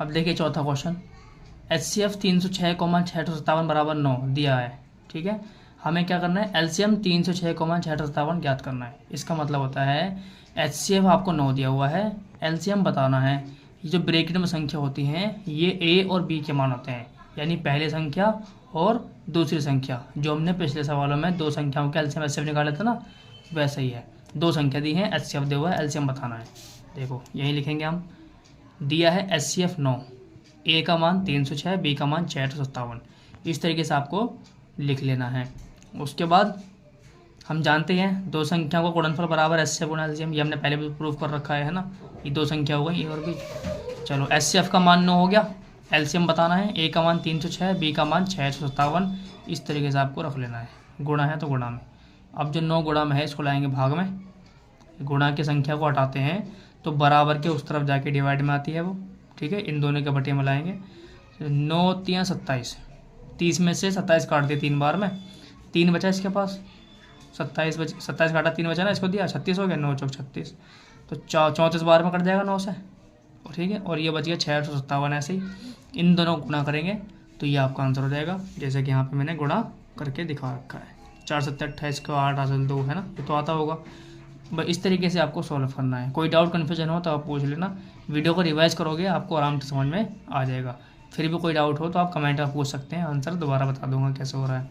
अब देखिए चौथा क्वेश्चन, HCF 306,657 बराबर 9 दिया है। ठीक है, हमें क्या करना है, LCM 306,657 ज्ञात करना है। इसका मतलब होता है HCF आपको 9 दिया हुआ है, LCM बताना है। ये जो ब्रैकेट में संख्या होती हैं ये A और B के मान होते हैं, यानी पहली संख्या और दूसरी संख्या। जो हमने पिछले सवालों में दो संख्याओं के LCM HCF निकाले थे ना, वैसा ही है। दो संख्या दी है, HCF दिया हुआ है, LCM बताना है। देखो यही लिखेंगे हम, दिया है HCF 9, A का मान 306, B का मान 657। इस तरीके से आपको लिख लेना है। उसके बाद हम जानते हैं दो संख्याओं का गुणनफल बराबर HCF गुणा LCM, ये हमने पहले भी प्रूव कर रखा है ना। ये दो संख्या हो गई A और B। चलो HCF का मान 9 हो गया, LCM बताना है। A का मान 306, B का मान 657। इस तरीके से आपको रख लेना है, गुणा है तो गुणा में। अब जो 9 गुणा में है इसको लाएंगे भाग में, गुणा की संख्या को हटाते हैं तो बराबर के उस तरफ जाके डिवाइड में आती है वो। ठीक है, इन दोनों के बटे में लाएंगे। 9 3 27, 30 में से 27 काट दिए 3 बार में, 3 बचा इसके पास। 27 काटा 3 बचा ना, इसको दिया 36 हो गया, 9 चौक 36। तो 34 बार में कट जाएगा 9 से। ठीक है, और ये बच गया 657। ऐसे ही इन दोनों को गुणा करेंगे तो ये आपका आंसर हो जाएगा, जैसे कि यहाँ पे मैंने गुणा करके दिखा रखा है। 4 7 28 को 8 हासिल 2 है ना, ये तो आता होगा। बस इस तरीके से आपको सॉल्व करना है। कोई डाउट कन्फ्यूजन हो तो आप पूछ लेना, वीडियो को रिवाइज करोगे आपको आराम से समझ में आ जाएगा। फिर भी कोई डाउट हो तो आप कमेंट में पूछ सकते हैं, आंसर दोबारा बता दूंगा कैसे हो रहा है।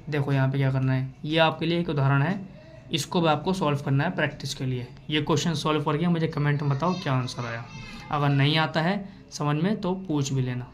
देखो यहाँ पे क्या करना है, ये आपके लिए एक उदाहरण है, इसको भी आपको सॉल्व करना है प्रैक्टिस के लिए। ये क्वेश्चन सॉल्व करके मुझे कमेंट में बताओ क्या आंसर आया। अगर नहीं आता है समझ में तो पूछ भी लेना।